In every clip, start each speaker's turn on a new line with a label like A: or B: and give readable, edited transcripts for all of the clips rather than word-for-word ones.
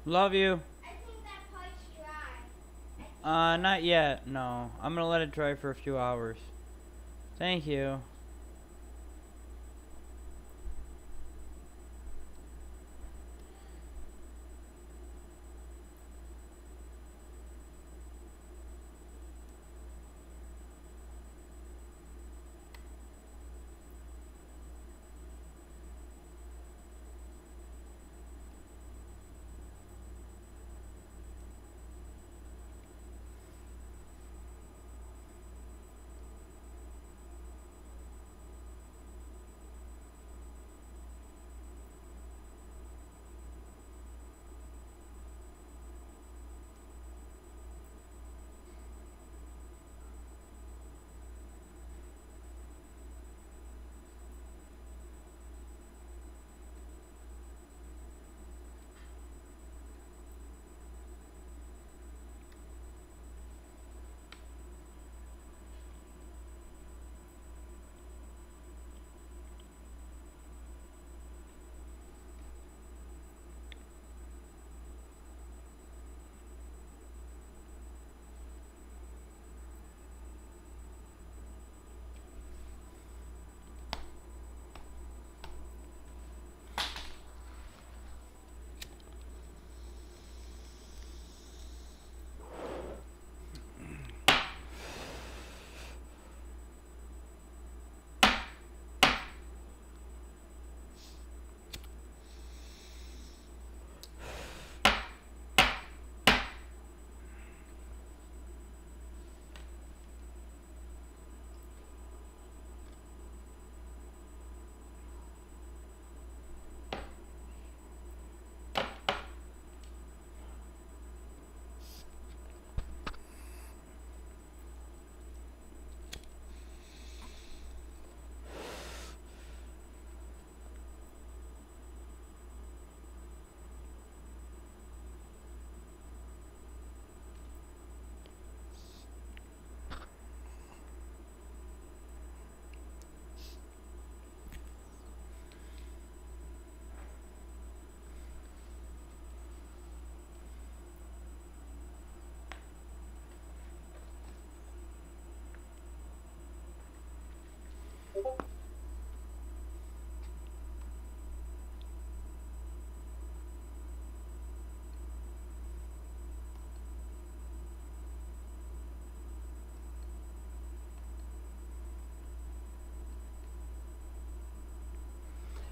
A: Love you.
B: I think that pipe's dry.
A: Not yet. No. I'm gonna let it dry for a few hours. Thank you.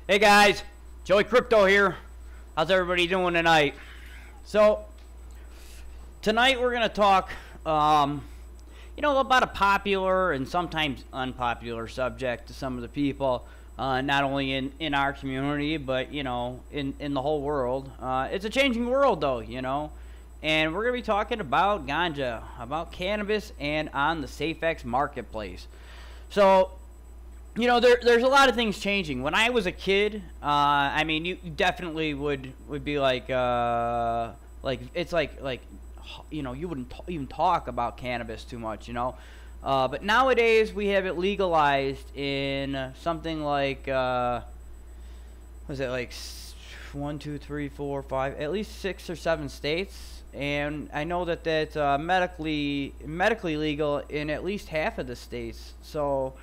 A: Hey guys, Joey Crypto here. How's everybody doing tonight? So, tonight we're going to talk, about a popular and sometimes unpopular subject to some of the people, not only in our community, but, in the whole world. It's a changing world, though, and we're going to be talking about ganja, about cannabis, and on the Safex Marketplace. So, there's a lot of things changing. When I was a kid, you definitely would be like it's like you wouldn't even talk about cannabis too much, but nowadays we have it legalized in something like was it like 1, 2, 3, 4, 5, at least 6 or 7 states, and I know that that's medically legal in at least half of the states. So.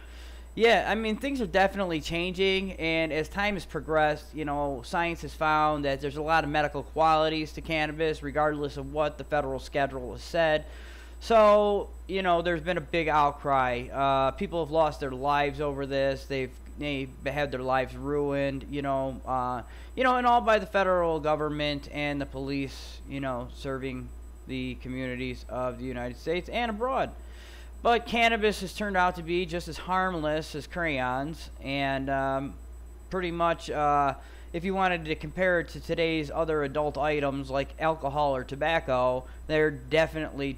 A: Yeah, things are definitely changing, and as time has progressed, science has found that there's a lot of medical qualities to cannabis, regardless of what the federal schedule has said. So, there's been a big outcry. People have lost their lives over this. They've had their lives ruined, and all by the federal government and the police, serving the communities of the United States and abroad. But cannabis has turned out to be just as harmless as crayons, and pretty much if you wanted to compare it to today's other adult items like alcohol or tobacco, they're definitely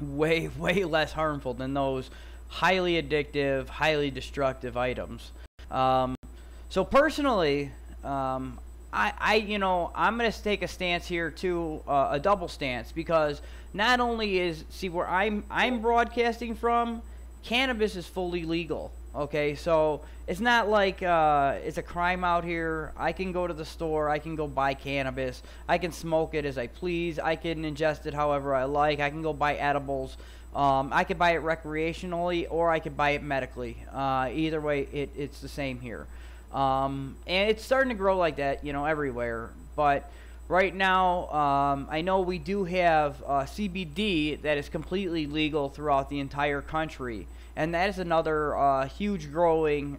A: way less harmful than those highly addictive, highly destructive items. So personally, I'm going to take a stance here too, a double stance, because not only is, where I'm broadcasting from, cannabis is fully legal. Okay, so it's not like it's a crime out here. I can go to the store, I can go buy cannabis, I can smoke it as I please, I can ingest it however I like, I can go buy edibles. I could buy it recreationally or I could buy it medically. Either way, it's the same here. And it's starting to grow like that, you know, everywhere. But right now, I know we do have CBD that is completely legal throughout the entire country. And that is another huge growing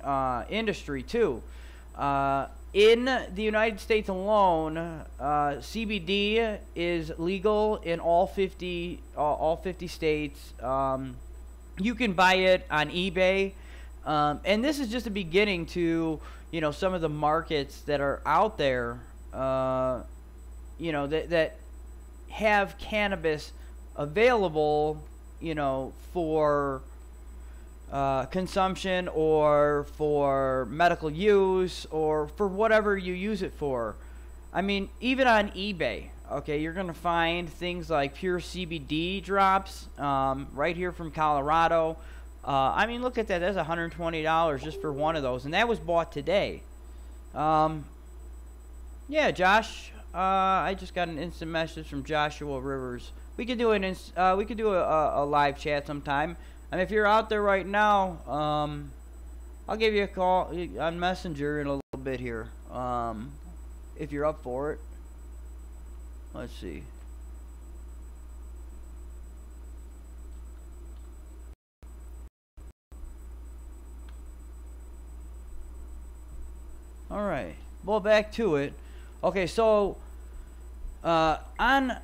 A: industry, too. In the United States alone, CBD is legal in all 50 states. You can buy it on eBay. And this is just a beginning to, you know, some of the markets that are out there, you know, that have cannabis available, you know, for consumption or for medical use or for whatever you use it for. I mean, even on eBay, okay, you're going to find things like pure CBD drops right here from Colorado. I mean, look at that. That's $120 just for one of those, and that was bought today. Yeah, Josh. I just got an instant message from Joshua Rivers. We could do a live chat sometime. And if you're out there right now, I'll give you a call on Messenger in a little bit here. If you're up for it. Let's see. All right. Well, back to it. Okay, so on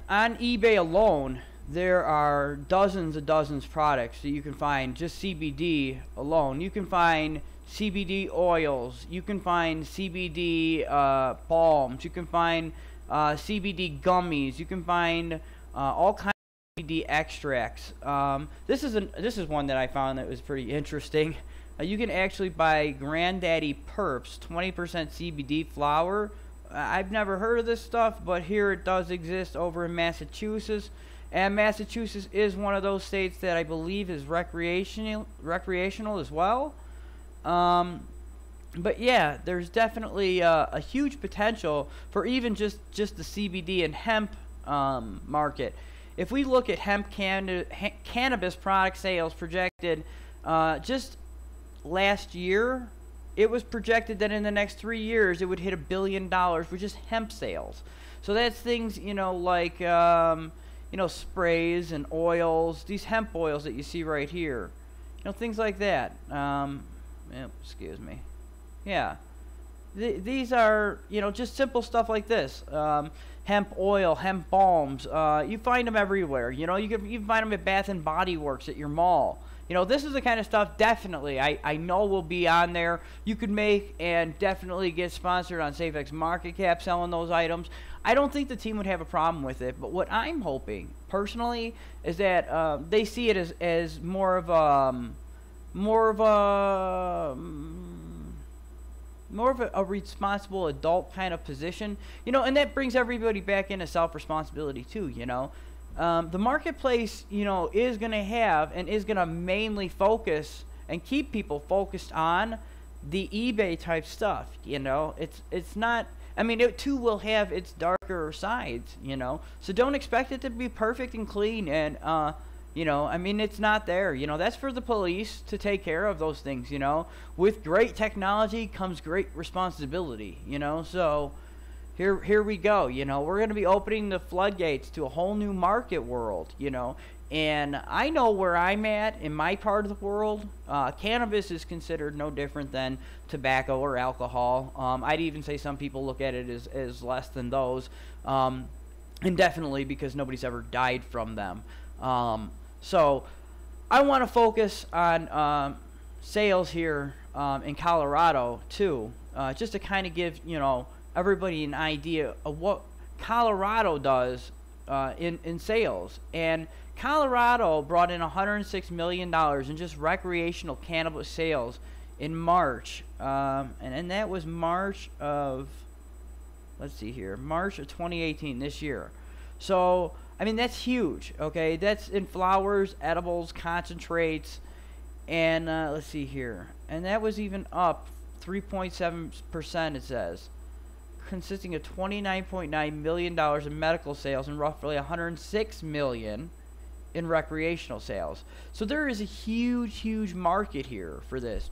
A: eBay alone, there are dozens of products that you can find just CBD alone. You can find CBD oils. You can find CBD balms. You can find CBD gummies. You can find all kinds of CBD extracts. This is one that I found that was pretty interesting. You can actually buy Granddaddy Perps 20% CBD flower. I've never heard of this stuff, but here it does exist over in Massachusetts. And Massachusetts is one of those states that I believe is recreational as well. But yeah, there's definitely a huge potential for even just the CBD and hemp market. If we look at cannabis product sales projected just last year, it was projected that in the next 3 years it would hit $1 billion with just hemp sales. So that's things, you know, like you know, sprays and oils, these hemp oils that you see right here, you know, things like that. Excuse me. Yeah, these are, you know, just simple stuff like this. Hemp oil, hemp balms. You find them everywhere. You know, you can find them at Bath and Body Works at your mall. You know, this is the kind of stuff definitely I know will be on there. You could make and definitely get sponsored on Safex Market Cap selling those items. I don't think the team would have a problem with it, but what I'm hoping personally is that they see it as more of a responsible adult kind of position, you know, and that brings everybody back into self-responsibility too, you know. The marketplace, you know, is going to have and is going to mainly focus and keep people focused on the eBay type stuff, you know. It's not, I mean, it too will have its darker sides, you know, so don't expect it to be perfect and clean and you know, I mean, it's not there, you know. That's for the police to take care of those things, you know. With great technology comes great responsibility, you know. So here we go, you know. We're going to be opening the floodgates to a whole new market world, you know. And I know where I'm at in my part of the world. Cannabis is considered no different than tobacco or alcohol. I'd even say some people look at it as less than those, and definitely because nobody's ever died from them. So I want to focus on sales here in Colorado too, just to kind of give, you know, everybody an idea of what Colorado does in sales. And Colorado brought in $106 million in just recreational cannabis sales in March, and that was March of, let's see here, March of 2018, this year. So I mean, that's huge, okay? That's in flowers, edibles, concentrates, and let's see here. and that was even up 3.7%, it says, consisting of $29.9 million in medical sales and roughly $106 million in recreational sales. So there is a huge market here for this.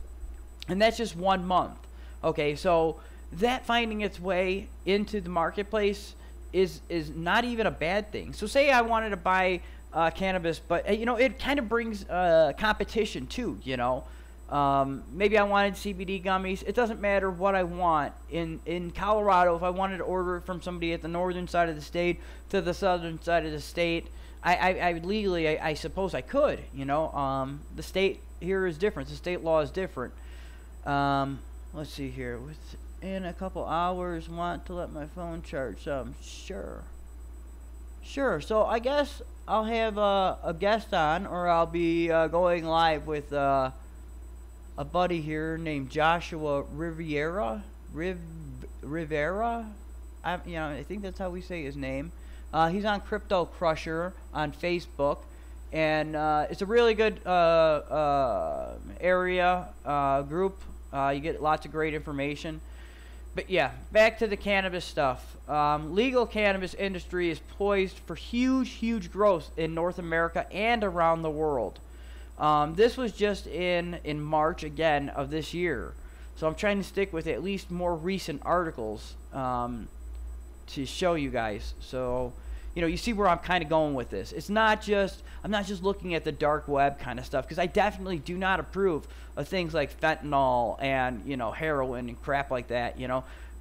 A: And that's just 1 month. Okay, so that finding its way into the marketplace is not even a bad thing. So say I wanted to buy cannabis, but it kind of brings competition too, maybe I wanted CBD gummies. It doesn't matter what I want. In Colorado, if I wanted to order it from somebody at the northern side of the state to the southern side of the state, I would legally, I suppose I could, the state here is different. The state law is different. Let's see here. Within a couple hours, want to let my phone charge some? Sure. So I guess I'll have a guest on, or I'll be going live with a buddy here named Joshua Rivera. I think that's how we say his name. He's on Crypto Crusher on Facebook, and it's a really good area group. You get lots of great information. But yeah, back to the cannabis stuff. Legal cannabis industry is poised for huge growth in North America and around the world. This was just in March again of this year. So I'm trying to stick with at least more recent articles to show you guys. So you see where I'm kind of going with this. I'm not just looking at the dark web kind of stuff, because I definitely do not approve of things like fentanyl and heroin and crap like that.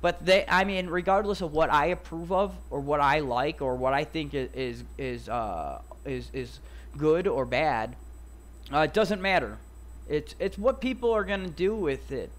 A: But regardless of what I approve of or what I like or what I think is good or bad, it doesn't matter. It's what people are gonna do with it.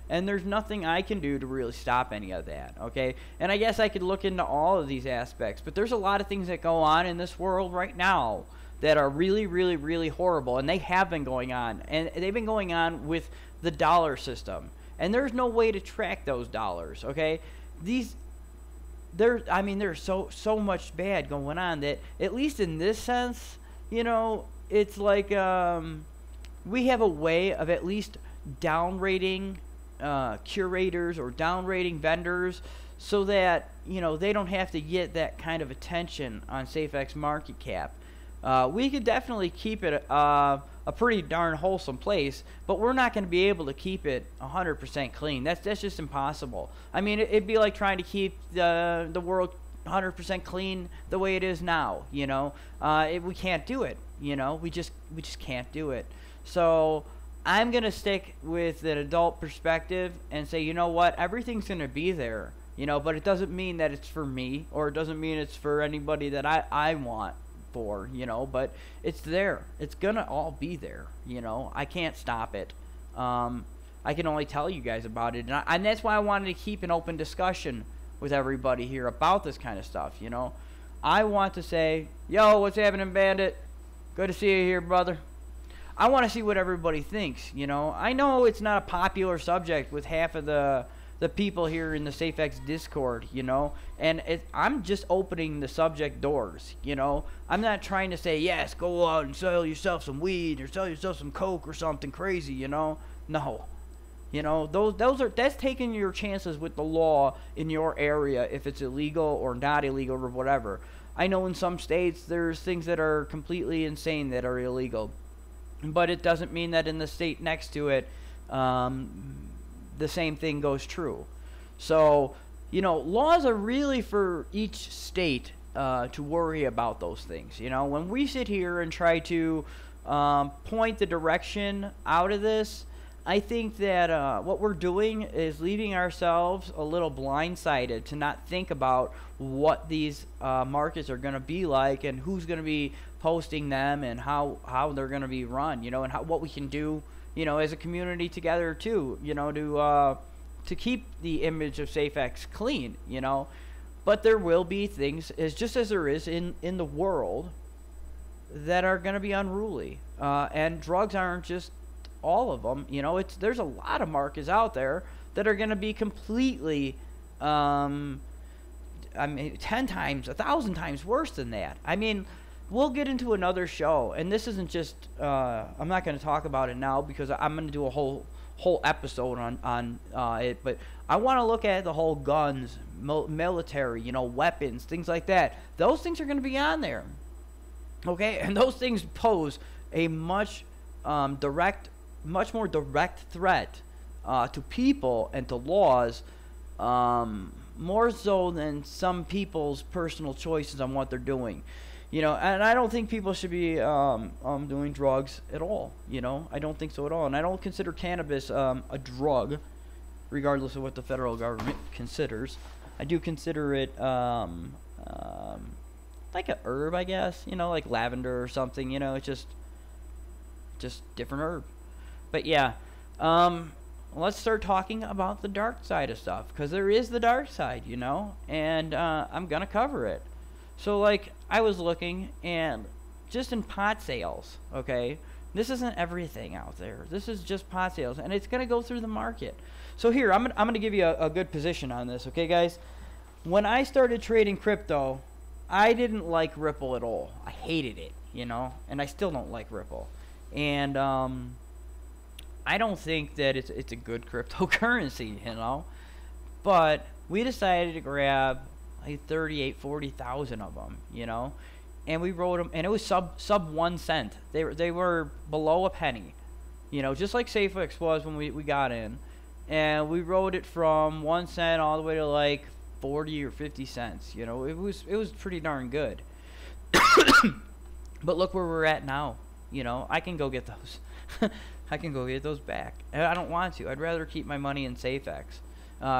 A: And there's nothing I can do to really stop any of that, okay? And I guess I could look into all of these aspects, but there's a lot of things that go on in this world right now that are really horrible, and they have been going on, and they've been going on with the dollar system, and there's no way to track those dollars, okay? There's so much bad going on that, at least in this sense, it's like we have a way of at least downrating curators or downrating vendors, so that they don't have to get that kind of attention on Safex Market Cap. We could definitely keep it a pretty darn wholesome place, but we're not going to be able to keep it 100% clean. That's just impossible. It'd be like trying to keep the world 100% clean the way it is now. We can't do it. We just can't do it. So I'm going to stick with an adult perspective and say, what, everything's going to be there, but it doesn't mean that it's for me, or it doesn't mean it's for anybody that I want for, but it's there. It's going to all be there, I can't stop it. I can only tell you guys about it, and that's why I wanted to keep an open discussion with everybody here about this kind of stuff, I want to say, yo, what's happening, Bandit? Good to see you here, brother. I want to see what everybody thinks, I know it's not a popular subject with half of the people here in the Safex Discord, and I'm just opening the subject doors, I'm not trying to say, yes, go out and sell yourself some weed or sell yourself some coke or something crazy, no. That's taking your chances with the law in your area, if it's illegal or not illegal or whatever. I know in some states there's things that are completely insane that are illegal. But it doesn't mean that in the state next to it, the same thing goes true. So, laws are really for each state to worry about those things. When we sit here and try to point the direction out of this, I think that what we're doing is leaving ourselves a little blindsided to not think about what these markets are going to be like, and who's going to be posting them, and how they're going to be run, and what we can do, as a community together too, to keep the image of Safex clean, But there will be things, just as there is in the world, that are going to be unruly, and drugs aren't just all of them. There's a lot of markets out there that are going to be completely 10 times, 1,000 times worse than that. we'll get into another show, and this isn't just, I'm not going to talk about it now because I'm going to do a whole episode on it, but I want to look at the whole guns, military, you know, weapons, things like that. Those things are going to be on there, okay? And those things pose a much more direct threat to people and to laws, more so than some people's personal choices on what they're doing. You know, and I don't think people should be doing drugs at all. You know, I don't think so at all. And I don't consider cannabis a drug, regardless of what the federal government considers. I do consider it like a herb, I guess. You know, like lavender or something. You know, it's just different herb. But yeah, let's start talking about the dark side of stuff, because there is the dark side, you know, and I'm gonna cover it. So, like, I was looking, and just in pot sales, okay, this isn't everything out there. This is just pot sales, and it's going to go through the market. So here, I'm going to give you a good position on this, okay, guys? When I started trading crypto, I didn't like Ripple at all. I hated it, you know, and I still don't like Ripple. And I don't think that it's a good cryptocurrency, you know, but we decided to grab like 40,000 of them, you know, and we wrote them, and it was sub 1 cent. They were below a penny, you know, just like Safex was when we got in, and we wrote it from 1 cent all the way to like 40 or 50 cents. You know, it was pretty darn good. But look where we're at now. You know, I can go get those. I can go get those back. And I don't want to. I'd rather keep my money in Safex.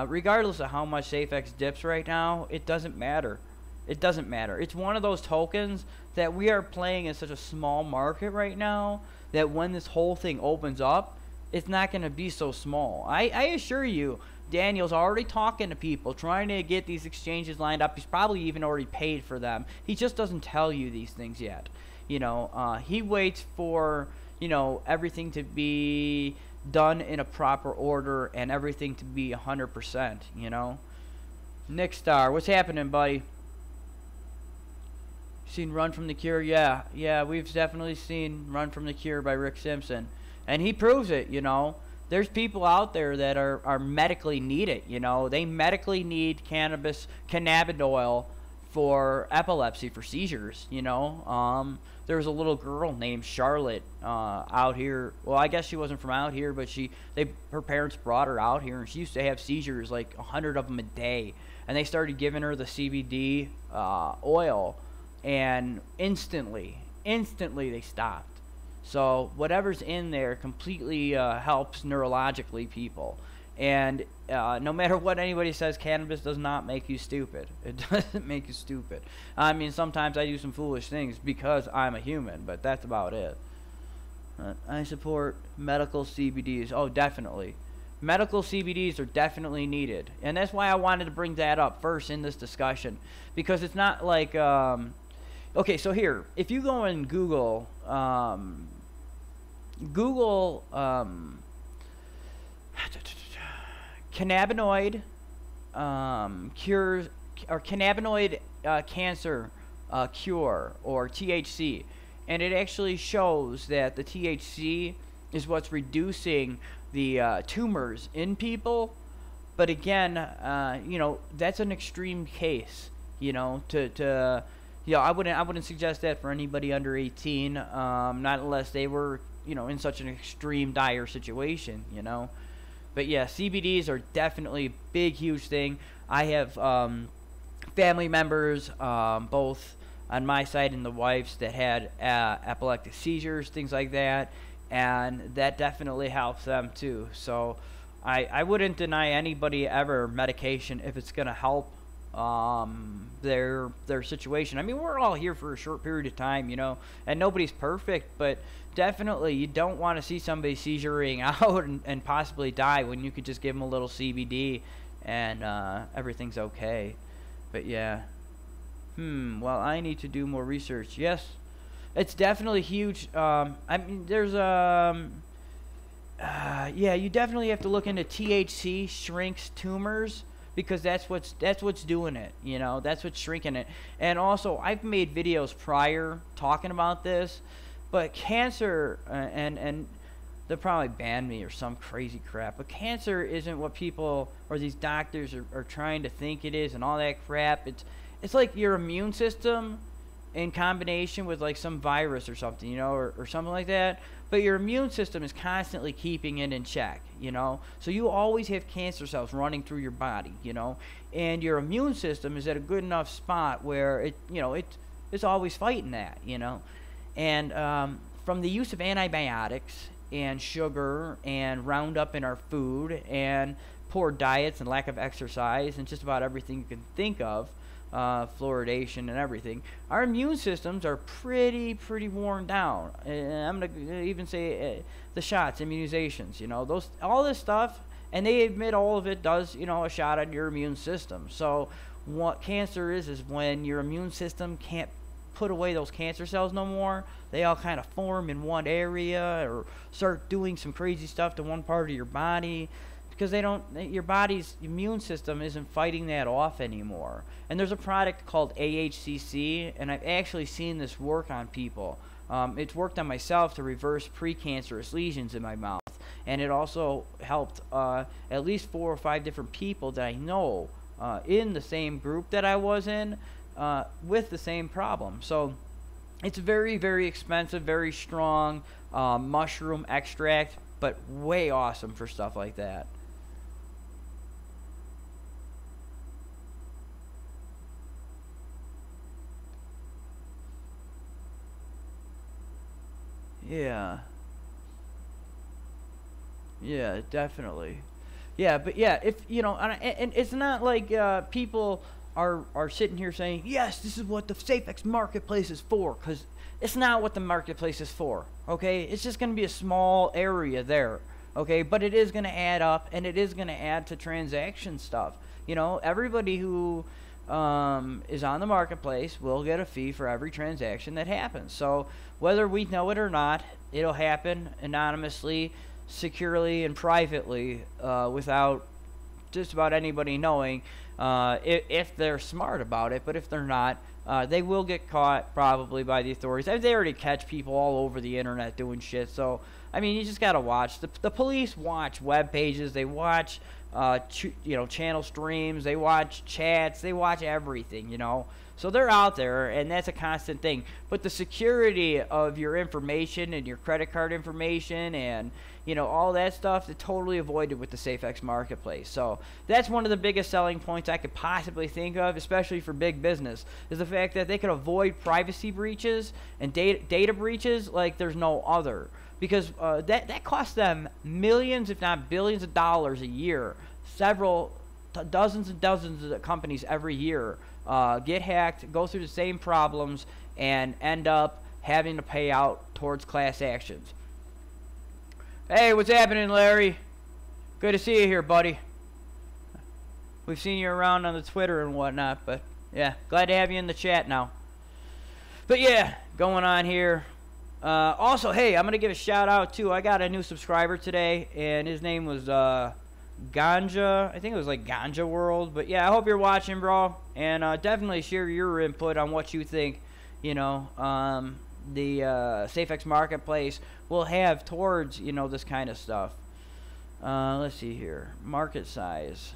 A: Regardless of how much Safex dips right now, it doesn't matter. It doesn't matter. It's one of those tokens that we are playing in such a small market right now that when this whole thing opens up, it's not going to be so small. I assure you, Daniel's already talking to people, trying to get these exchanges lined up. He's probably even already paid for them. He just doesn't tell you these things yet. You know, he waits for, you know, everything to be done in a proper order and everything to be 100%, you know. Nick Star, what's happening, buddy? Seen Run from the Cure? Yeah, we've definitely seen Run from the Cure by Rick Simpson, and he proves it, you know. There's people out there that are medically need it, you know. They medically need cannabinoid for epilepsy, for seizures, you know. There was a little girl named Charlotte out here. Well, I guess she wasn't from out here, but her parents brought her out here, and she used to have seizures, like 100 of them a day. And they started giving her the CBD oil, and instantly they stopped. So whatever's in there completely helps neurologically people. And no matter what anybody says, cannabis does not make you stupid. It doesn't make you stupid. I mean, sometimes I do some foolish things because I'm a human, but that's about it. I support medical CBDs. Oh, definitely. Medical CBDs are definitely needed. And that's why I wanted to bring that up first in this discussion. Because it's not like... okay, so here, if you go and Google... cannabinoid cures, or cannabinoid cancer cure, or THC, and it actually shows that the THC is what's reducing the tumors in people. But again, you know, that's an extreme case. You know, I wouldn't suggest that for anybody under 18, not unless they were, you know, in such an extreme dire situation. You know. But yeah, CBDs are definitely a big, huge thing. I have family members, both on my side and the wife's, that had epileptic seizures, things like that, and that definitely helps them too. So I wouldn't deny anybody ever medication if it's going to help their situation. I mean, we're all here for a short period of time, you know, and nobody's perfect, but definitely you don't want to see somebody seizuring out and possibly die when you could just give them a little CBD and everything's okay. But yeah, well, I need to do more research. Yes, it's definitely huge. I mean, there's yeah, you definitely have to look into THC shrinks tumors, because that's what's doing it, you know, that's what's shrinking it. And also, I've made videos prior talking about this, but cancer, and they'll probably ban me or some crazy crap, but cancer isn't what people or these doctors are trying to think it is and all that crap. It's like your immune system in combination with like some virus or something, you know, or something like that. But your immune system is constantly keeping it in check, you know. So you always have cancer cells running through your body, you know. And your immune system is at a good enough spot where it's always fighting that, you know. And from the use of antibiotics and sugar and Roundup in our food and poor diets and lack of exercise and just about everything you can think of, fluoridation and everything, our immune systems are pretty worn down. And I'm gonna even say the shots, immunizations, you know, all this stuff, and they admit all of it does, you know, a shot on your immune system. So what cancer is when your immune system can't put away those cancer cells no more. They all kind of form in one area or start doing some crazy stuff to one part of your body, because your body's immune system isn't fighting that off anymore. And there's a product called AHCC, and I've actually seen this work on people. It's worked on myself to reverse precancerous lesions in my mouth, and it also helped at least 4 or 5 different people that I know in the same group that I was in with the same problem. So it's very expensive, very strong mushroom extract, but way awesome for stuff like that. Yeah. Yeah, definitely. Yeah, but yeah, if you know, and it's not like people are sitting here saying, yes, this is what the Safex Marketplace is for, because it's not what the marketplace is for. Okay, it's just going to be a small area there. Okay, but it is going to add up, and it is going to add to transaction stuff. You know, everybody who is on the marketplace will get a fee for every transaction that happens. So whether we know it or not, it'll happen anonymously, securely, and privately without just about anybody knowing, if they're smart about it. But if they're not, they will get caught probably by the authorities. They already catch people all over the internet doing shit. So I mean, you just gotta watch. The police watch web pages. They watch you know, channel streams. They watch chats. They watch everything, you know. So they're out there, and that's a constant thing. But the security of your information and your credit card information and, you know, all that stuff is totally avoided with the Safex Marketplace. So that's one of the biggest selling points I could possibly think of, especially for big business, is the fact that they could avoid privacy breaches and data breaches like there's no other. Because that costs them millions, if not billions of dollars a year. Dozens and dozens of companies every year get hacked, go through the same problems, and end up having to pay out towards class actions. Hey, what's happening, Larry? Good to see you here, buddy. We've seen you around on the Twitter and whatnot, but yeah, glad to have you in the chat now. But yeah, going on here. Also, hey, I'm going to give a shout out too. I got a new subscriber today, and his name was Ganja. I think it was like Ganja World. But yeah, I hope you're watching, bro. And definitely share your input on what you think, you know, the Safex Marketplace will have towards, you know, this kind of stuff. Let's see here. Market size.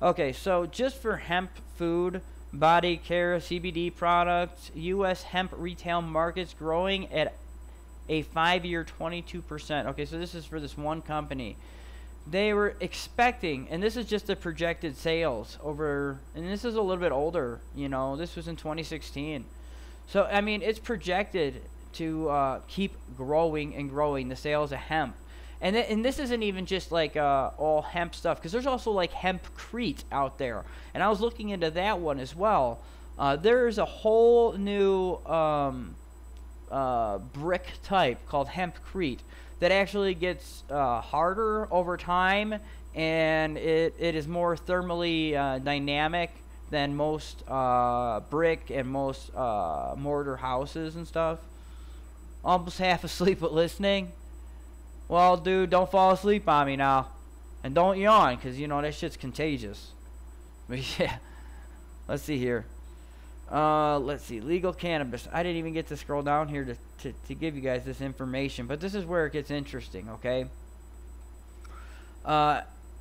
A: Okay, so just for hemp food, body care, CBD products, U.S. hemp retail markets growing at a 5-year 22%. Okay, so this is for this one company. They were expecting, and this is just the projected sales over, and this is a little bit older, you know, this was in 2016. So, I mean, it's projected to keep growing and growing, the sales of hemp. And this isn't even just like all hemp stuff, because there's also like Hempcrete out there. And I was looking into that one as well. There's a whole new brick type called Hempcrete that actually gets harder over time, and it is more thermally dynamic than most brick and most mortar houses and stuff. Almost half asleep but listening. Well, dude, don't fall asleep on me now. And don't yawn, because, you know, that shit's contagious. But yeah, let's see here. Let's see, legal cannabis. I didn't even get to scroll down here to give you guys this information, but this is where it gets interesting, okay?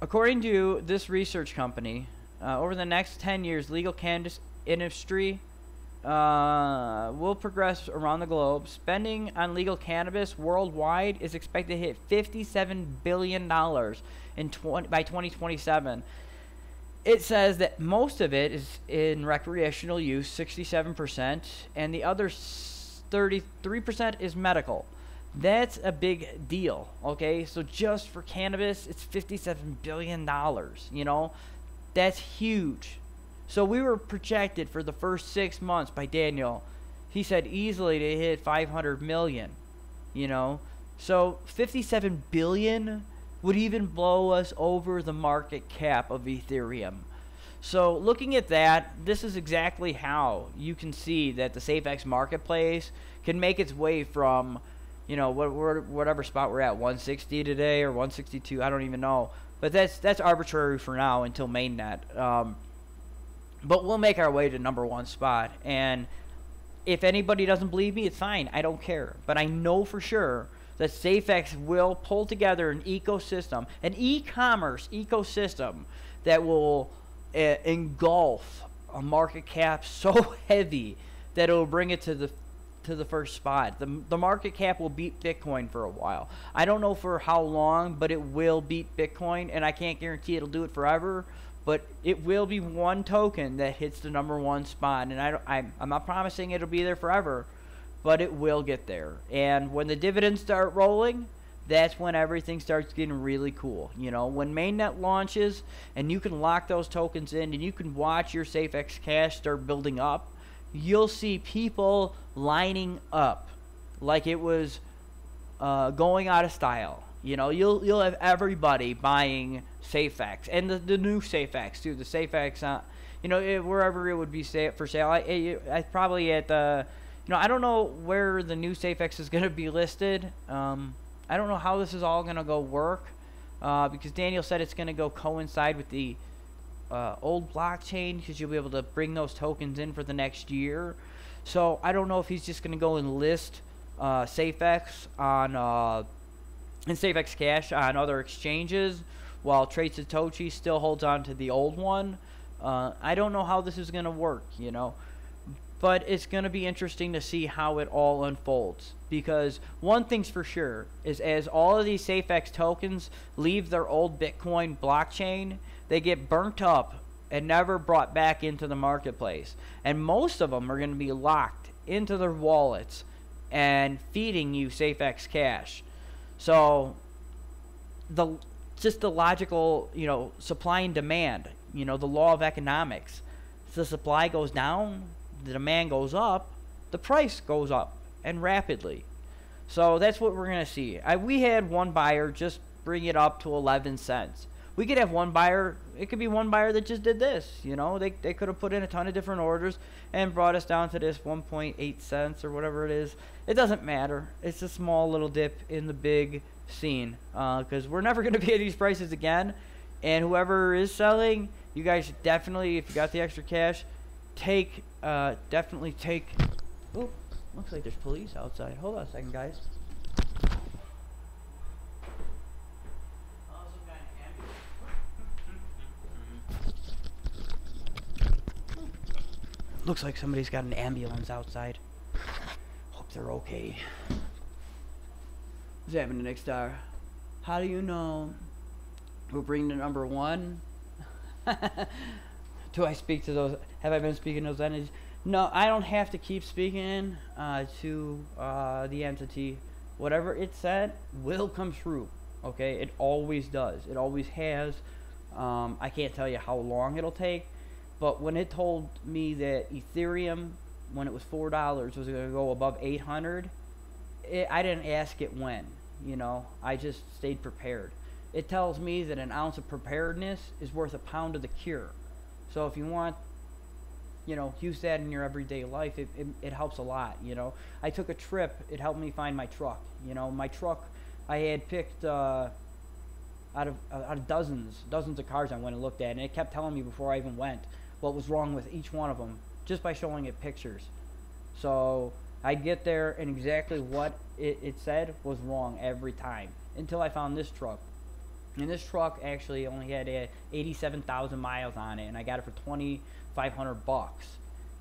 A: According to this research company, over the next 10 years, legal cannabis industry will progress around the globe. Spending on legal cannabis worldwide is expected to hit $57 billion by 2027. It says that most of it is in recreational use, 67%, and the other 33% is medical. That's a big deal, okay? So just for cannabis, it's $57 billion, you know? That's huge. So we were projected for the first 6 months by Daniel. He said easily to hit 500 million, you know? So 57 billion would even blow us over the market cap of Ethereum. So looking at that, this is exactly how you can see that the Safex Marketplace can make its way from, you know, whatever spot we're at, 160 today or 162, I don't even know. But that's arbitrary for now until mainnet. But we'll make our way to #1 spot. And if anybody doesn't believe me, it's fine. I don't care. But I know for sure that Safex will pull together an ecosystem, an e-commerce ecosystem that will engulf a market cap so heavy that it will bring it to the first spot. The market cap will beat Bitcoin for a while. I don't know for how long, but it will beat Bitcoin, and I can't guarantee it'll do it forever. But it will be one token that hits the #1 spot, and I'm not promising it'll be there forever, but it will get there. And when the dividends start rolling, that's when everything starts getting really cool. You know, when mainnet launches and you can lock those tokens in and you can watch your Safex cash start building up, you'll see people lining up like it was going out of style. You know, you'll have everybody buying Safex, and the new Safex too. The Safex, you know, wherever it would be for sale. I probably at the, you know, I don't know where the new Safex is going to be listed. I don't know how this is all going to go work, because Daniel said it's going to go coincide with the old blockchain, because you'll be able to bring those tokens in for the next year. So I don't know if he's just going to go and list Safex on and Safex Cash on other exchanges, while Trade Satoshi still holds on to the old one. I don't know how this is going to work, you know, but it's going to be interesting to see how it all unfolds, because one thing's for sure is as all of these Safex tokens leave their old Bitcoin blockchain, they get burnt up and never brought back into the marketplace, and most of them are going to be locked into their wallets and feeding you Safex Cash. So just the logical, you know, supply and demand, you know, the law of economics. If the supply goes down, the demand goes up, the price goes up, and rapidly. So that's what we're going to see. We had one buyer just bring it up to 11 cents. We could have one buyer, it could be one buyer that just did this, you know. They could have put in a ton of different orders and brought us down to this 1.8 cents or whatever it is. It doesn't matter. It's a small little dip in the big scene, because we're never going to be at these prices again. And whoever is selling, you guys definitely, if you got the extra cash, definitely take. Oh, looks like there's police outside. Hold on a second, guys. Looks like somebody's got an ambulance outside. Hope they're okay. What's happening, Nick Star? How do you know we'll bring the #1? Do I speak to those? Have I been speaking to those entities? No, I don't have to keep speaking to the entity. Whatever it said will come true. Okay, it always does. It always has. I can't tell you how long it'll take. But when it told me that Ethereum, when it was $4, was going to go above 800, I didn't ask it when, you know. I just stayed prepared. It tells me that an ounce of preparedness is worth a pound of the cure. So if you want, you know, use that in your everyday life, it helps a lot, you know. I took a trip. It helped me find my truck. You know, my truck, I had picked, I out of dozens of cars I went and looked at, and it kept telling me before I even went what was wrong with each one of them just by showing it pictures. So I'd get there and exactly what it said was wrong every time until I found this truck. And this truck actually only had 87,000 miles on it, and I got it for $2,500.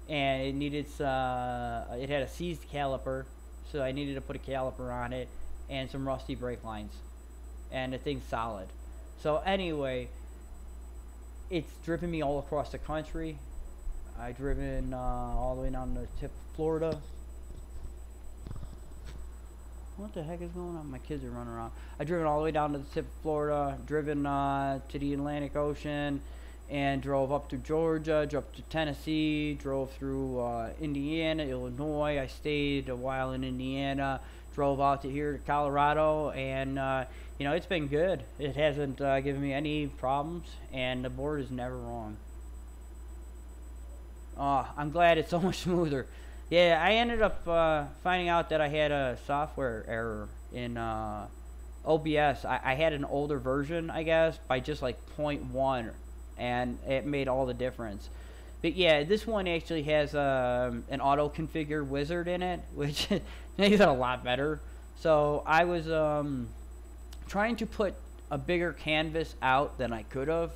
A: And it needed it had a seized caliper, so I needed to put a caliper on it and some rusty brake lines, and the thing's solid. So anyway, it's driven me all across the country. I've driven all the way down to the tip of Florida. What the heck is going on? My kids are running around. I've driven all the way down to the tip of Florida, driven to the Atlantic Ocean, and drove up to Georgia, drove to Tennessee, drove through Indiana, Illinois. I stayed a while in Indiana, drove out to here to Colorado, and you know, it's been good. It hasn't given me any problems, and the board is never wrong. I'm glad it's so much smoother. Yeah, I ended up finding out that I had a software error in OBS. I had an older version, I guess, by just like 0.1, and it made all the difference. But yeah, this one actually has an auto configure wizard in it, which makes it a lot better. So I was trying to put a bigger canvas out than I could have.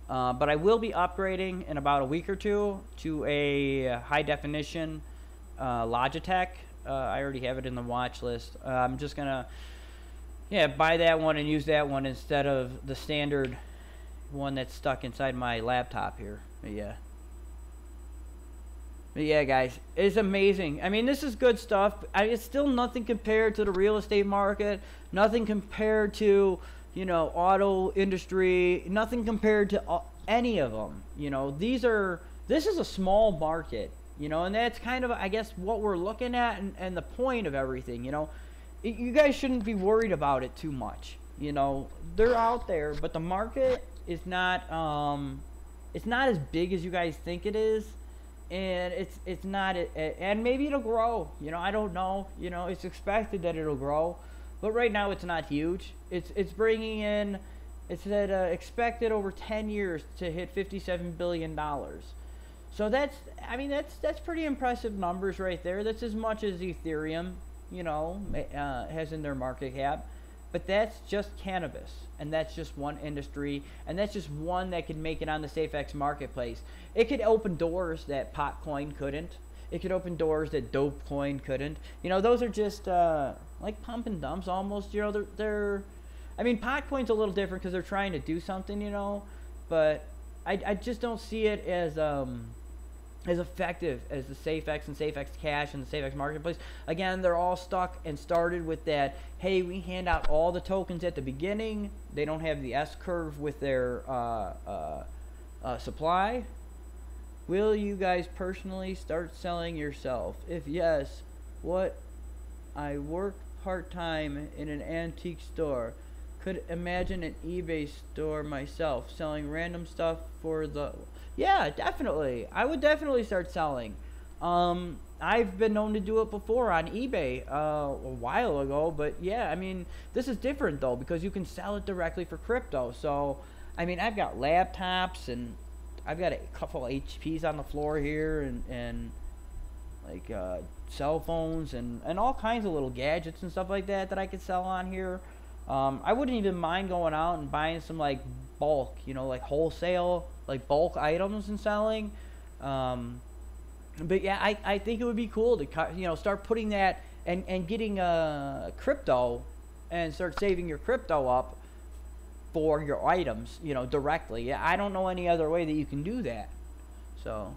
A: But I will be upgrading in about a week or two to a high definition Logitech. I already have it in the watch list. I'm just gonna buy that one and use that one instead of the standard one that's stuck inside my laptop here. But yeah, guys, it's amazing. I mean, this is good stuff. It's still nothing compared to the real estate market, nothing compared to, you know, auto industry, nothing compared to any of them. You know, this is a small market, you know, and that's kind of, I guess, what we're looking at and the point of everything, you know. You guys shouldn't be worried about it too much. You know, they're out there, but the market is not, it's not as big as you guys think it is. And it's not, and maybe it'll grow, you know, I don't know, you know, it's expected that it'll grow. But right now it's not huge. It's bringing in, it's at expected over 10 years to hit $57 billion. So that's, I mean, that's pretty impressive numbers right there. That's as much as Ethereum, you know, has in their market cap. But that's just cannabis, and that's just one industry, and that's just one that can make it on the Safex Marketplace. It could open doors that Potcoin couldn't. It could open doors that Dopecoin couldn't. You know, those are just like pump and dumps almost. You know, they're I mean, Potcoin's a little different because they're trying to do something, you know, but I just don't see it as effective as the Safex and Safex Cash and the Safex Marketplace. Again, they're all stuck and started with that, hey, we hand out all the tokens at the beginning. They don't have the S-curve with their supply. Will you guys personally start selling yourself? If yes, what? I work part-time in an antique store. Could imagine an eBay store myself, selling random stuff for the... Yeah, definitely. I would definitely start selling. I've been known to do it before on eBay a while ago, but yeah, I mean, this is different though because you can sell it directly for crypto. So, I mean, I've got laptops and I've got a couple of HPs on the floor here and like cell phones and all kinds of little gadgets and stuff like that I could sell on here. I wouldn't even mind going out and buying some like bulk, you know, like wholesale, like bulk items and selling. But yeah, I think it would be cool to, you know, start putting that and getting crypto and start saving your crypto up for your items, you know, directly. Yeah, I don't know any other way that you can do that. So,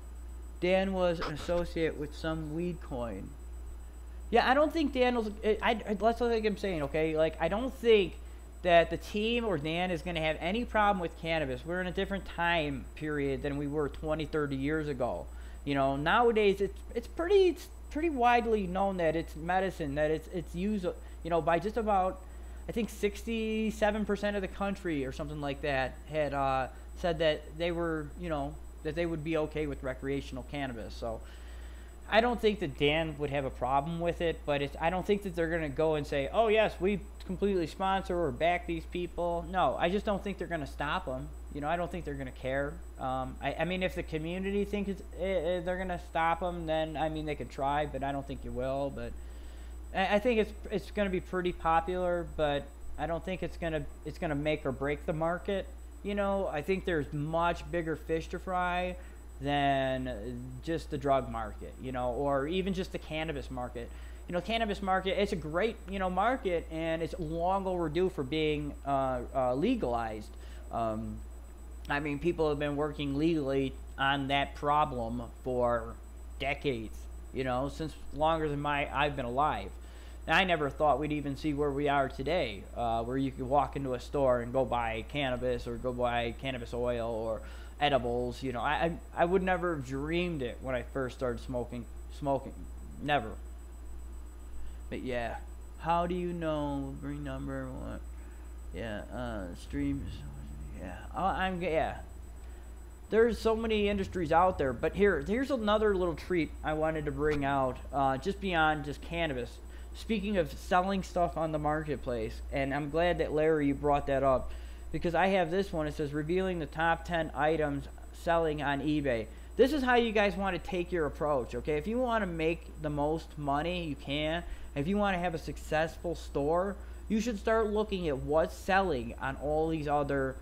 A: Dan was an associate with some weed coin. Yeah, I don't think Daniel's... That's what I'm saying, okay? Like, I don't think that the team or Dan is going to have any problem with cannabis. We're in a different time period than we were 20, 30 years ago. You know, nowadays it's pretty widely known that it's medicine, that it's used, you know, by just about, I think 67% of the country or something like that had said that they were, you know, that they would be okay with recreational cannabis. So I don't think that Dan would have a problem with it, but I don't think that they're going to go and say, oh, yes, we completely sponsor or back these people. No, I just don't think they're going to stop them. You know, I don't think they're going to care. I mean, if the community thinks they're going to stop them, then, I mean, they could try, but I don't think you will. But I think it's going to be pretty popular, but I don't think it's going to make or break the market. You know, I think there's much bigger fish to fry than just the drug market, you know, or even just the cannabis market. You know, cannabis market, it's a great, you know, market, and it's long overdue for being legalized. I mean, people have been working legally on that problem for decades, you know, since longer than I've been alive. And I never thought we'd even see where we are today, where you could walk into a store and go buy cannabis or go buy cannabis oil or edibles. You know, I would never have dreamed it when I first started smoking. Never. But yeah, how do you know green number what? Yeah, streams. Yeah, yeah. There's so many industries out there, but here's another little treat I wanted to bring out, just beyond just cannabis. Speaking of selling stuff on the marketplace, and I'm glad that Larry, you brought that up, because I have this one. It says revealing the top 10 items selling on eBay. This is how you guys want to take your approach, okay? If you want to make the most money you can, if you want to have a successful store, you should start looking at what's selling on all these other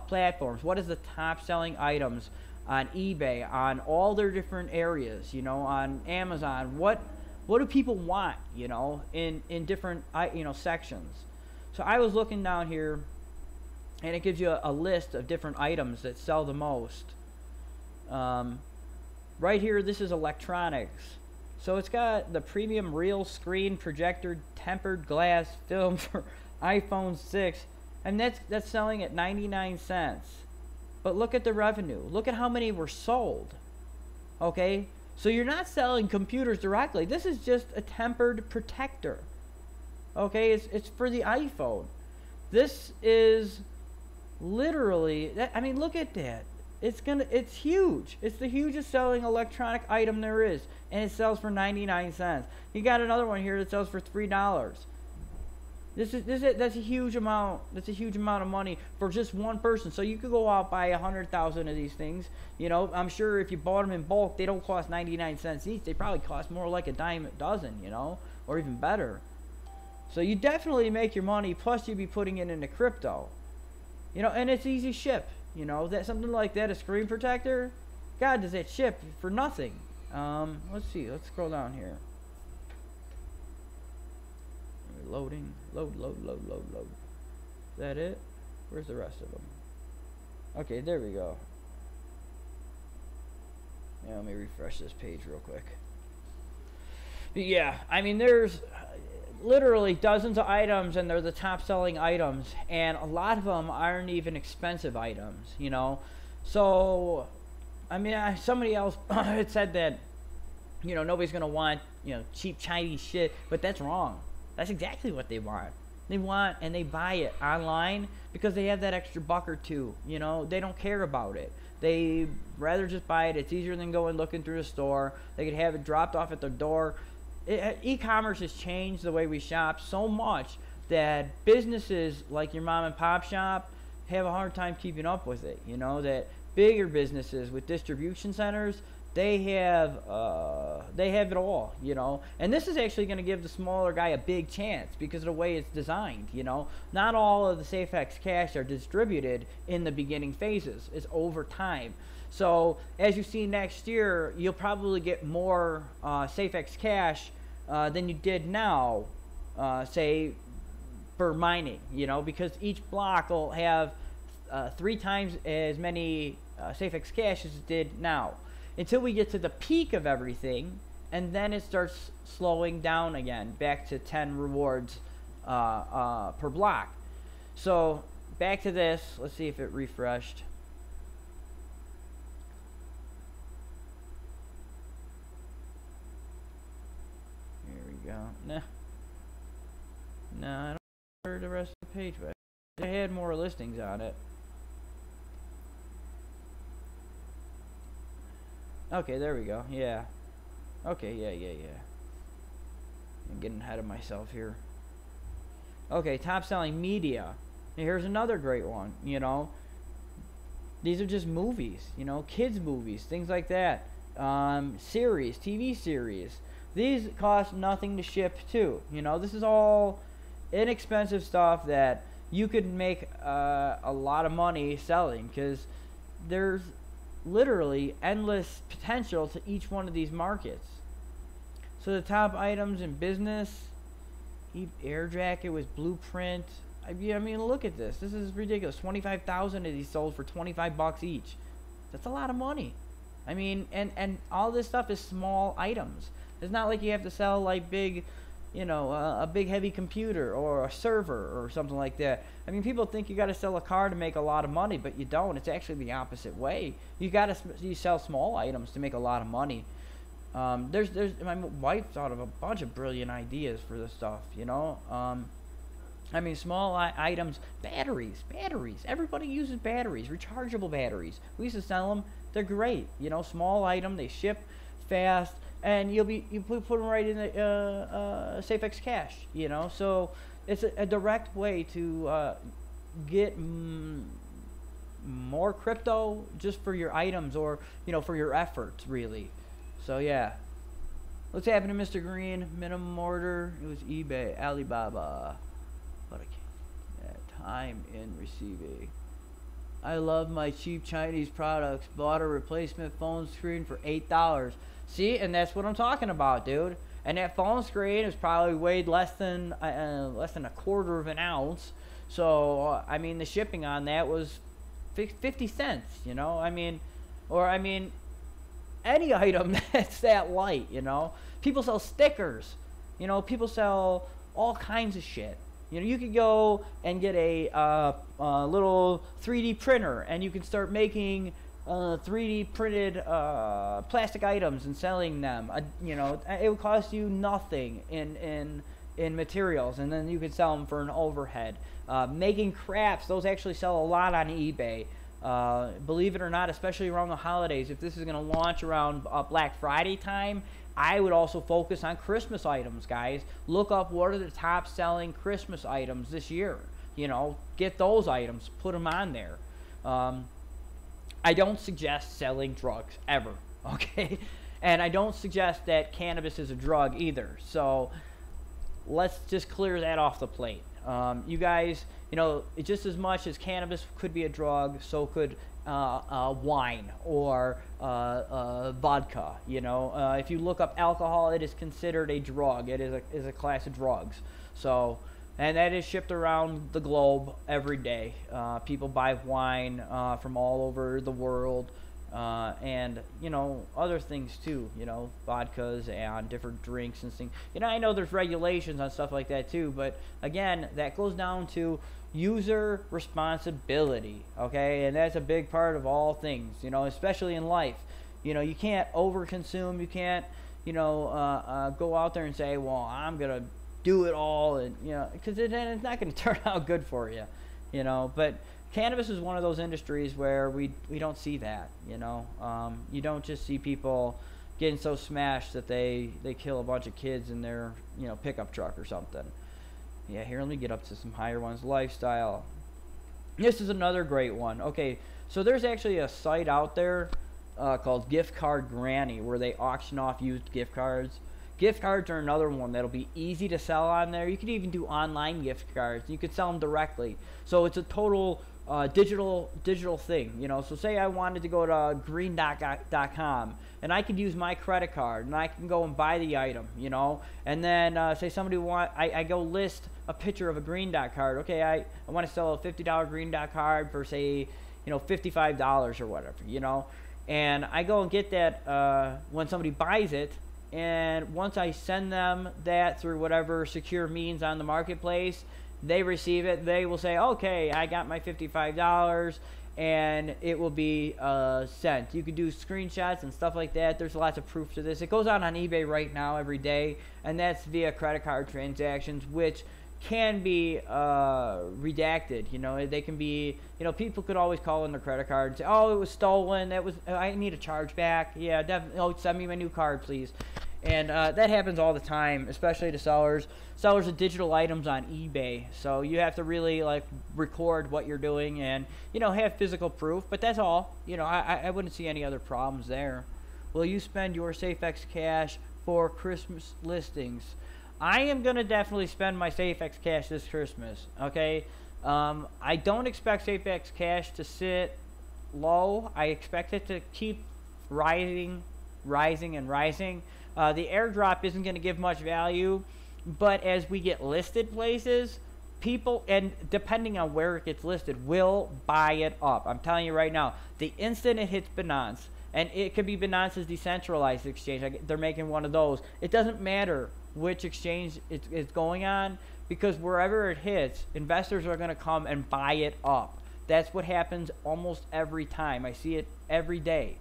A: platforms. What is the top selling items on eBay, on all their different areas, you know, on Amazon? What do people want, you know, in different, you know, sections? So I was looking down here, and it gives you a list of different items that sell the most. Right here, this is electronics. So it's got the premium real screen projector tempered glass film for iPhone 6, and that's selling at 99 cents. But look at the revenue. Look at how many were sold. Okay? So you're not selling computers directly. This is just a tempered protector. Okay? It's for the iPhone. This is literally, I mean, look at that. It's huge. It's the hugest selling electronic item there is, and it sells for 99 cents. You got another one here that sells for $3. That's a huge amount. That's a huge amount of money for just one person. So you could go out buy 100,000 of these things. You know, I'm sure if you bought them in bulk, they don't cost 99 cents each. They probably cost more like a dime a dozen, you know, or even better. So you definitely make your money. Plus, you'd be putting it into crypto. You know, and it's easy ship. You know, that something like that, a screen protector, God, does that ship for nothing? Let's see. Let's scroll down here. Loading. Load. Is that it? Where's the rest of them? Okay, there we go. Yeah, let me refresh this page real quick. But yeah, I mean, there's literally dozens of items, and they're the top selling items, and a lot of them aren't even expensive items, you know. So I mean, somebody else had said that, you know, nobody's gonna want, you know, cheap Chinese shit, but that's wrong. That's exactly what they want. They want, and they buy it online because they have that extra buck or two, you know. They don't care about it. They rather just buy it. It's easier than going looking through the store. They could have it dropped off at their door. E-commerce has changed the way we shop so much that businesses like your mom and pop shop have a hard time keeping up with it. You know, that bigger businesses with distribution centers, they have it all, you know. And this is actually going to give the smaller guy a big chance because of the way it's designed, you know. Not all of the Safex Cash are distributed in the beginning phases. It's over time. So as you see next year, you'll probably get more Safex Cash than you did now, say, for mining, you know, because each block will have 3 times as many Safex Cash as it did now, until we get to the peak of everything, and then it starts slowing down again, back to 10 rewards per block. So back to this. Let's see if it refreshed. Here we go. No, I don't remember the rest of the page, but they had more listings on it. Okay, there we go. Yeah. Okay, yeah. I'm getting ahead of myself here. Okay, top selling media. Here's another great one, you know. These are just movies, you know, kids movies, things like that. Series, TV series. These cost nothing to ship too. You know, this is all inexpensive stuff that you could make a lot of money selling, because there's literally endless potential to each one of these markets. So the top items in business, air jacket with blueprint. I mean, look at this. This is ridiculous. 25,000 of these sold for 25 bucks each. That's a lot of money. I mean, and all this stuff is small items. It's not like you have to sell like big, you know, a big heavy computer or a server or something like that. I mean, people think you got to sell a car to make a lot of money, but you don't. It's actually the opposite way. You sell small items to make a lot of money. My wife thought of a bunch of brilliant ideas for this stuff, you know. I mean, small items, batteries. Everybody uses batteries, rechargeable batteries. We used to sell them. They're great, you know. Small item, they ship fast, and you put them right in the Safex cash, you know. So it's a direct way to get more crypto just for your items, or you know, for your efforts, really. So yeah. What's happening, Mr. Green? Minimum order. It was eBay, Alibaba. But I can't. Yeah, time in receiving. I love my cheap Chinese products. Bought a replacement phone screen for $8. See, and that's what I'm talking about, dude. And that phone screen is probably weighed less than a quarter of an ounce. So I mean, the shipping on that was 50 cents. You know, I mean, any item that's that light. You know, people sell stickers. You know, people sell all kinds of shit. You know, you could go and get a little 3D printer, and you can start making 3D printed plastic items and selling them. You know, it would cost you nothing in materials, and then you could sell them for an overhead. Making crafts, those actually sell a lot on eBay. Believe it or not, especially around the holidays. If this is going to launch around Black Friday time, I would also focus on Christmas items, guys. Look up what are the top selling Christmas items this year. You know, get those items, put them on there. I don't suggest selling drugs ever, okay? And I don't suggest that cannabis is a drug either. So let's just clear that off the plate. You guys, you know, just as much as cannabis could be a drug, so could wine or vodka. You know, if you look up alcohol, it is considered a drug. It is a class of drugs. So, and that is shipped around the globe every day. People buy wine from all over the world, and you know, other things too. You know, vodkas and different drinks and things. You know, I know there's regulations on stuff like that too, but again, that goes down to user responsibility, okay? And that's a big part of all things, you know, especially in life. You know, you can't overconsume. You can't, you know, go out there and say, well, I'm gonna do it all, and you know, because then it's not going to turn out good for you, you know. But cannabis is one of those industries where we don't see that, you know. You don't just see people getting so smashed that they kill a bunch of kids in their, you know, pickup truck or something. Yeah, here, let me get up to some higher ones. Lifestyle. This is another great one. Okay, so there's actually a site out there called Gift Card Granny, where they auction off used gift cards. Gift cards are another one that'll be easy to sell on there. You could even do online gift cards. You could sell them directly. So it's a total digital thing, you know. So say I wanted to go to greendot.com, and I could use my credit card, and I can go and buy the item, you know. And then say somebody I go list a picture of a Green Dot card. Okay, I want to sell a $50 Green Dot card for, say, you know, $55 or whatever, you know. And I go and get that when somebody buys it. And once I send them that through whatever secure means on the marketplace, they receive it. They will say, okay, I got my $55, and it will be sent. You can do screenshots and stuff like that. There's lots of proof to this. It goes on eBay right now every day, and that's via credit card transactions, which can be redacted. You know, they can be, you know, people could always call in their credit card and say, oh, it was stolen. I need a chargeback. Yeah, definitely. Oh, send me my new card, please. And that happens all the time, especially to sellers of digital items on eBay. So you have to really like record what you're doing and, you know, have physical proof. But that's all. You know, I wouldn't see any other problems there. Will you spend your Safex cash for Christmas listings? I am going to definitely spend my Safex cash this Christmas, okay? I don't expect Safex cash to sit low. I expect it to keep rising. The airdrop isn't going to give much value, but as we get listed places, people, and depending on where it gets listed, will buy it up. I'm telling you right now, the instant it hits Binance, and it could be Binance's decentralized exchange, they're making one of those. It doesn't matter which exchange it's going on, because wherever it hits, investors are going to come and buy it up. That's what happens almost every time. I see it every day.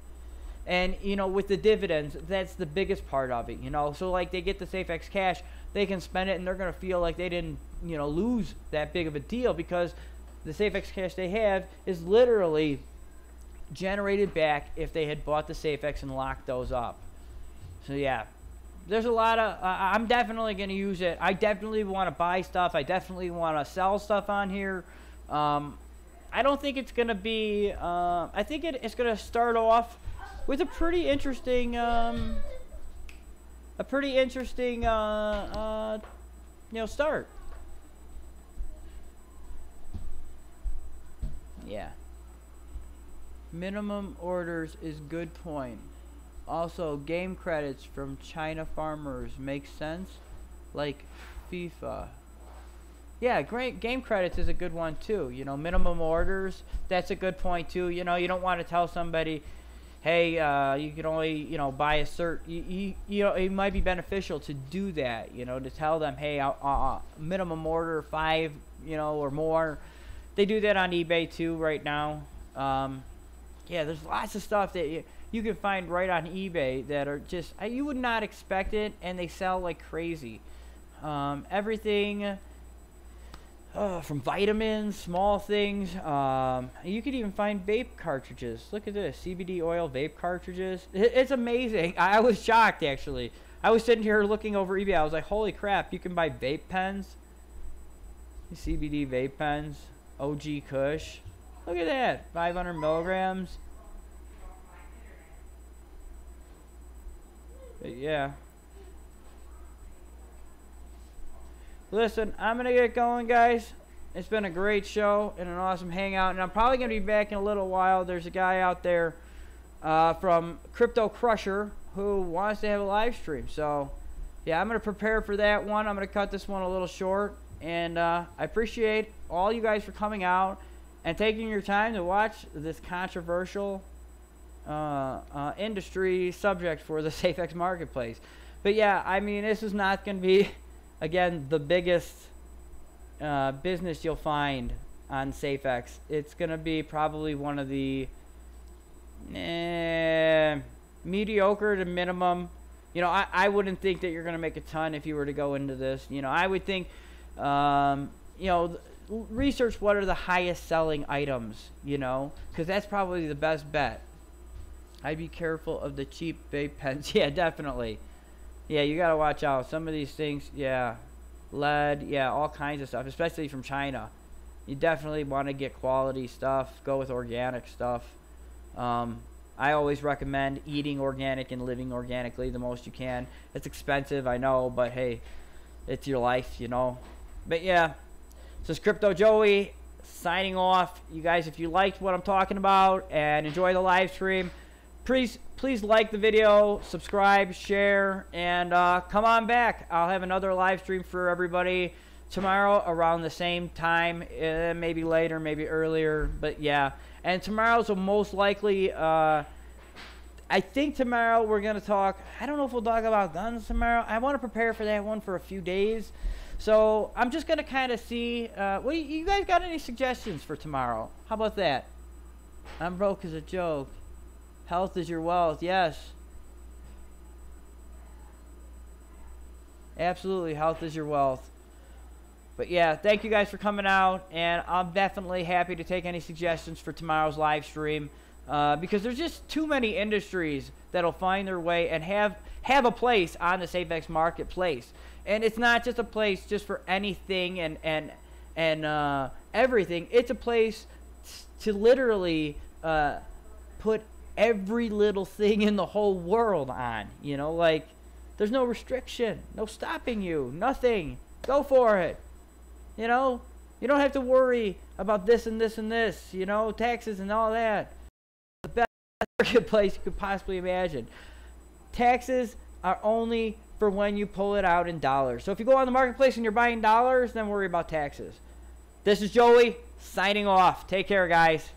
A: And, you know, with the dividends, that's the biggest part of it, you know. So, like, they get the Safex cash, they can spend it, and they're going to feel like they didn't, you know, lose that big of a deal, because the Safex cash they have is literally generated back if they had bought the Safex and locked those up. So, yeah. There's a lot of, I'm definitely going to use it. I definitely want to buy stuff. I definitely want to sell stuff on here. I don't think it's going to be, I think it's going to start off with a pretty interesting, you know, start. Yeah. Minimum orders is good point. Also, game credits from China farmers make sense, like FIFA. Yeah, great. Game credits is a good one too. You know, minimum orders, that's a good point too. You know, you don't want to tell somebody, hey, you can only, you know, buy a certain, you know, it might be beneficial to do that, you know, to tell them, hey, minimum order 5, you know, or more. They do that on eBay too right now. Yeah, there's lots of stuff that you can find right on eBay that are just, you would not expect it, and they sell like crazy. Everything from vitamins, small things. You could even find vape cartridges. Look at this, CBD oil vape cartridges. It's amazing. I was shocked, actually. I was sitting here looking over eBay. I was like, holy crap, you can buy vape pens. CBD vape pens. OG Kush. Look at that, 500 milligrams. But yeah. Listen, I'm going to get going, guys. It's been a great show and an awesome hangout. And I'm probably going to be back in a little while. There's a guy out there from Crypto Crusher who wants to have a live stream. So, yeah, I'm going to prepare for that one. I'm going to cut this one a little short. And I appreciate all you guys for coming out and taking your time to watch this controversial industry subject for the Safex Marketplace. But yeah, I mean, this is not going to be, again, the biggest business you'll find on Safex. It's going to be probably one of the mediocre to minimum. You know, I wouldn't think that you're going to make a ton if you were to go into this. You know, I would think, you know, research what are the highest selling items, you know, because that's probably the best bet. I'd be careful of the cheap vape pens. Yeah, definitely. Yeah, you got to watch out. Some of these things, yeah, lead, yeah, all kinds of stuff, especially from China. You definitely want to get quality stuff. Go with organic stuff. I always recommend eating organic and living organically the most you can. It's expensive, I know, but hey, it's your life, you know. But yeah, this is Crypto Joey signing off. You guys, if you liked what I'm talking about and enjoy the live stream, please like the video, subscribe, share, and come on back. I'll have another live stream for everybody tomorrow around the same time, maybe later, maybe earlier, but yeah. And tomorrow's will most likely, I think tomorrow we're going to talk, I don't know if we'll talk about guns tomorrow. I want to prepare for that one for a few days. So I'm just going to kind of see, what you guys got any suggestions for tomorrow? How about that? I'm broke as a joke. Health is your wealth. Yes. Absolutely. Health is your wealth. But yeah, thank you guys for coming out. And I'm definitely happy to take any suggestions for tomorrow's live stream. because there's just too many industries that'll find their way and have a place on the Safex Marketplace. And it's not just a place just for anything and everything. It's a place to literally put every little thing in the whole world on. You know, like, there's no restriction, no stopping you, nothing. Go for it. You know, you don't have to worry about this and this and this, you know, taxes and all that. The best marketplace you could possibly imagine. Taxes are only for when you pull it out in dollars. So if you go on the marketplace and you're buying dollars, then worry about taxes. This is Joey signing off. Take care, guys.